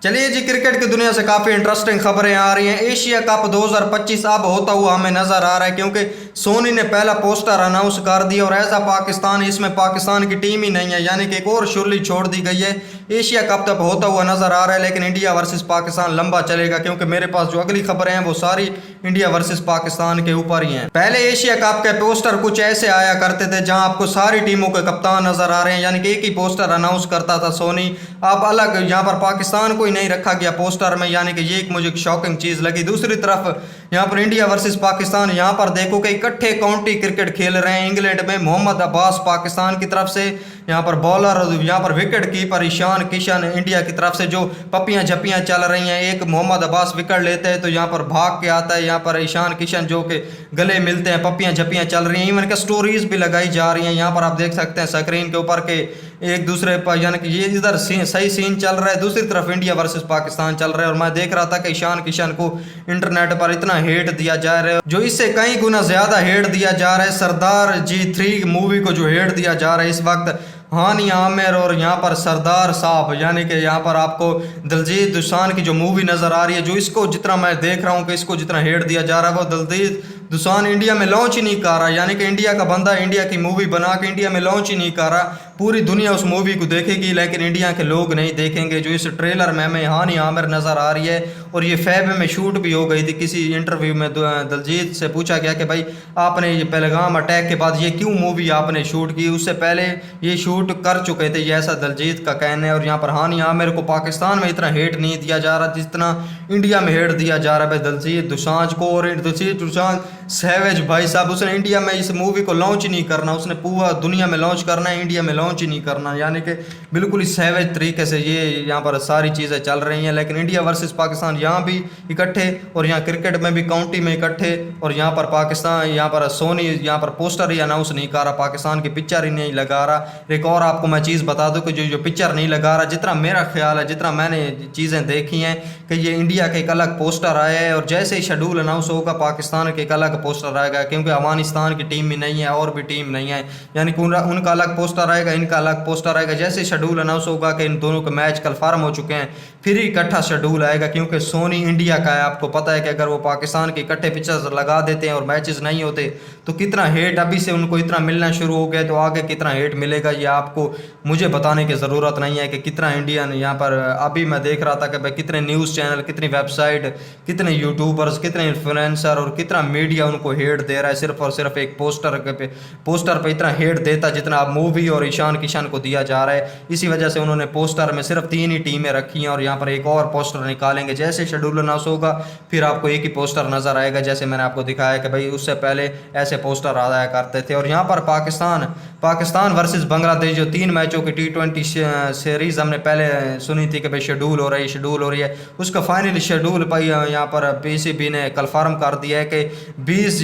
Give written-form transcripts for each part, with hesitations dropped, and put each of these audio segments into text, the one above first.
चलिए जी, क्रिकेट की दुनिया से काफ़ी इंटरेस्टिंग खबरें आ रही हैं। एशिया कप 2025 अब होता हुआ हमें नज़र आ रहा है, क्योंकि सोनी ने पहला पोस्टर अनाउंस कर दिया और ऐसा पाकिस्तान, इसमें पाकिस्तान की टीम ही नहीं है, यानी कि एक और शुरली छोड़ दी गई है। एशिया कप तक होता हुआ नज़र आ रहा है, लेकिन इंडिया वर्सेस पाकिस्तान लंबा चलेगा, क्योंकि मेरे पास जो अगली खबरें हैं वो सारी इंडिया वर्सेस पाकिस्तान के ऊपर ही हैं। पहले एशिया कप के पोस्टर कुछ ऐसे आया करते थे जहां आपको सारी टीमों के कप्तान नजर आ रहे हैं, यानी कि एक ही पोस्टर अनाउंस करता था सोनी। अब अलग यहाँ पर पाकिस्तान को नहीं रखा गया पोस्टर में, यानी कि ये एक मुझे शॉकिंग चीज लगी। दूसरी तरफ यहाँ पर इंडिया वर्सेस पाकिस्तान, यहाँ पर देखो कि इकट्ठे काउंटी क्रिकेट खेल रहे हैं इंग्लैंड में। मोहम्मद अब्बास पाकिस्तान की तरफ से, यहाँ पर बॉलर, यहाँ पर wicket keeper Ishan Kishan India की तरफ से। जो पप्पियां झप्पियां चल रही हैं, एक मोहम्मद अब्बास विकेट लेते हैं तो यहाँ पर भाग के आता है यहाँ पर ईशान किशन, जो कि गले मिलते हैं, पप्पियां झप्पियां चल रही हैं। इवन के स्टोरीज भी लगाई जा रही हैं, यहाँ पर आप देख सकते हैं स्क्रीन के ऊपर के एक दूसरे पर, यानी कि ये इधर सही सीन चल रहा है, दूसरी तरफ इंडिया वर्सेस पाकिस्तान चल रहा है। और मैं देख रहा था कि ईशान किशन को इंटरनेट पर इतना हेट दिया जा रहा है, जो इससे कई गुना ज्यादा हेट दिया जा रहा है सरदार G3 मूवी को, जो हेट दिया जा रहा है इस वक्त हानी आमिर और यहाँ पर सरदार साहब, यानी कि यहाँ पर आपको दिलजीत दोसांझ की जो मूवी नज़र आ रही है, जो इसको जितना मैं देख रहा हूँ कि इसको जितना हेट दिया जा रहा है, वो दिलजीत दोसांझ इंडिया में लॉन्च ही नहीं कर रहा, यानी कि इंडिया का बंदा इंडिया की मूवी बना के इंडिया में लॉन्च ही नहीं कर रहा। पूरी दुनिया उस मूवी को देखेगी लेकिन इंडिया के लोग नहीं देखेंगे। जो इस ट्रेलर में हमें हानी आमिर नज़र आ रही है, और ये फैब में शूट भी हो गई थी। किसी इंटरव्यू में दिलजीत से पूछा गया कि भाई आपने ये पहलगाम अटैक के बाद ये क्यों मूवी आपने शूट की, उससे पहले ये शूट कर चुके थे, ये ऐसा दिलजीत का कहना है। और यहाँ पर हानी आमिर को पाकिस्तान में इतना हेट नहीं दिया जा रहा जितना इंडिया में हेट दिया जा रहा है दिलजीत दोसांझ को। और दिलजीत दोसांझ सैवेज भाई साहब, उसने इंडिया में इस मूवी को लॉन्च ही नहीं करना, उसने पूरा दुनिया में लॉन्च करना है, इंडिया में लॉन्च ही नहीं करना, यानी कि बिल्कुल ही सैवेज तरीके से ये यहाँ पर सारी चीज़ें चल रही हैं। लेकिन इंडिया वर्सेस पाकिस्तान यहाँ भी इकट्ठे, और यहाँ क्रिकेट में भी काउंटी में इकट्ठे। और यहाँ पर पाकिस्तान, यहाँ पर सोनी यहाँ पर पोस्टर ही अनाउंस नहीं कर रहा, पाकिस्तान की पिक्चर ही नहीं लगा रहा। एक और आपको मैं चीज़ बता दूं कि जो पिक्चर नहीं लगा रहा, जितना मेरा ख्याल है, जितना मैंने चीज़ें देखी हैं, कि ये इंडिया के एक अलग पोस्टर आया है, और जैसे ही शेड्यूल अनाउंस होगा पाकिस्तान के एक अलग पोस्टर आएगा, क्योंकि अफगानिस्तान की टीम भी नहीं है और भी टीम नहीं है, यानी कि उनका अलग पोस्टर आएगा, इनका अलग पोस्टर आएगा। जैसे शेड्यूल अनाउंस होगा कि इन दोनों के मैच कन्फर्म हो चुके हैं, फिर ही इकट्ठा शेड्यूल आएगा, क्योंकि सोनी इंडिया का है। आपको पता है कि अगर वो पाकिस्तान के इकट्ठे पिक्चर्स लगा देते हैं और मैचेस नहीं होते तो कितना हेट अभी से उनको इतना मिलना शुरू हो गया, तो आगे कितना हेट मिलेगा ये आपको मुझे बताने की ज़रूरत नहीं है कि कितना इंडियन यहाँ पर। अभी मैं देख रहा था कि भाई कितने न्यूज़ चैनल, कितनी वेबसाइट, कितने यूट्यूबर्स, कितने इन्फ्लुएंसर और कितना मीडिया उनको हेट दे रहा है, सिर्फ और सिर्फ एक पोस्टर पे इतना हेट देता जितना आप मूवी और ईशान किशन को दिया जा रहा है। इसी वजह से उन्होंने पोस्टर में सिर्फ 3 ही टीमें रखी हैं, और यहाँ पर एक और पोस्टर निकालेंगे। जैसे शेड्यूल अनाउंस होगा फिर आपको एक ही पोस्टर नज़र आएगा, जैसे मैंने आपको दिखाया कि भाई उससे पहले ऐसे पोस्टर आया करते थे। और यहाँ पर पाकिस्तान वर्सेस बांग्लादेश, जो 3 मैचों की T20 सीरीज़ हमने पहले सुनी थी कि भाई शेड्यूल हो रही है, उसका फाइनल शेड्यूल भाई यहाँ पर PCB ने कन्फर्म कर दिया है कि 20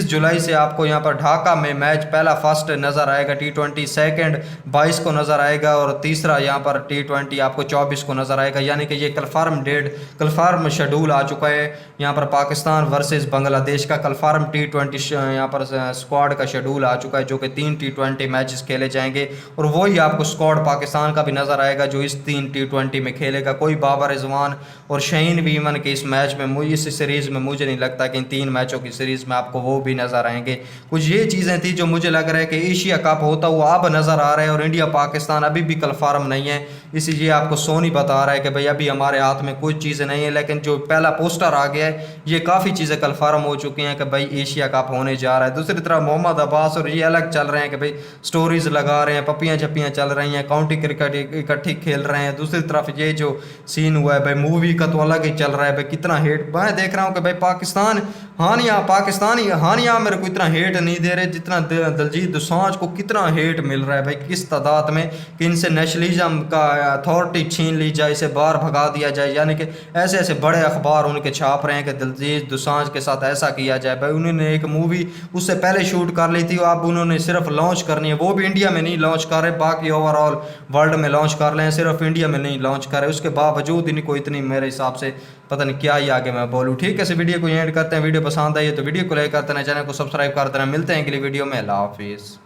जुलाई से आपको यहाँ पर ढाका में मैच पहला फर्स्ट नज़र आएगा, T20 सेकंड 22 को नज़र आएगा, और तीसरा यहाँ पर T20 आपको 24 को नज़र आएगा, यानी कि ये कन्फर्म शेड्यूल आ चुका है। यहाँ पर पाकिस्तान वर्सेस बांग्लादेश का कन्फर्म T20 यहाँ पर स्क्वाड का शेड्यूल आ चुका है, जो कि 3 T20 मैचेस खेले जाएंगे, और वही आपको स्क्वाड पाकिस्तान का भी नज़र आएगा जो इस 3 T20 में खेलेगा। कोई बाबर रिजवान और शहीन भी इवन के इस मैच में, इस सीरीज़ में मुझे नहीं लगता कि इन 3 मैचों की सीरीज़ में आपको वो भी नज़र आएंगे। कुछ ये चीज़ें थी जो मुझे लग रहा है कि एशिया कप होता हुआ अब नज़र आ रहा है, और इंडिया पाकिस्तान अभी भी कन्फर्म नहीं है, इसीलिए आपको सोनी बता रहा है कि भाई अभी हमारे हाथ में कुछ चीज़ें नहीं है। लेकिन जो पहला पोस्टर आ गया है, ये काफ़ी चीज़ें कन्फर्म हो चुकी हैं कि भाई एशिया कप होने जा रहा है। दूसरी तरफ मोहम्मद अब्बास और ये अलग चल रहे हैं कि भाई स्टोरीज लगा रहे हैं, पप्पियां झप्पियां चल रही हैं, काउंटी क्रिकेट इकट्ठी खेल रहे हैं। दूसरी तरफ ये जो सीन हुआ है भाई मूवी का, तो अलग ही चल रहा है भाई। कितना हेट मैं देख रहा हूँ कि भाई पाकिस्तानी हानिया मेरे को इतना हेट नहीं दे रहे जितना दिलजीत दोसांझ को कितना हेट मिल रहा है भाई, किस तादाद में, कि इनसे नेशनलिज्म का अथॉरिटी छीन ली जाए, इसे बाहर भगा दिया जाए, यानी कि ऐसे ऐसे बड़े अखबार उनके छाप रहे हैं कि दिलजीत दोसांझ के साथ ऐसा किया जाए। भाई उन्होंने एक मूवी उससे पहले शूट कर ली थी, अब उन्होंने सिर्फ लॉन्च करनी है, वो भी इंडिया में नहीं लॉन्च कर रहे, बाकी ओवरऑल वर्ल्ड में लॉन्च कर रहे हैं, सिर्फ इंडिया में नहीं लॉन्च कर रहे। उसके बावजूद इनको इतनी, मेरे हिसाब से पता नहीं क्या ही आगे मैं बोलूँ। ठीक है, इस वीडियो को एंड करते हैं। वीडियो पसंद आई है तो वीडियो को लाइक करते हैं, चैनल को सब्सक्राइब करते हैं। मिलते हैं अगली वीडियो में। अल्लाह हाफिज़।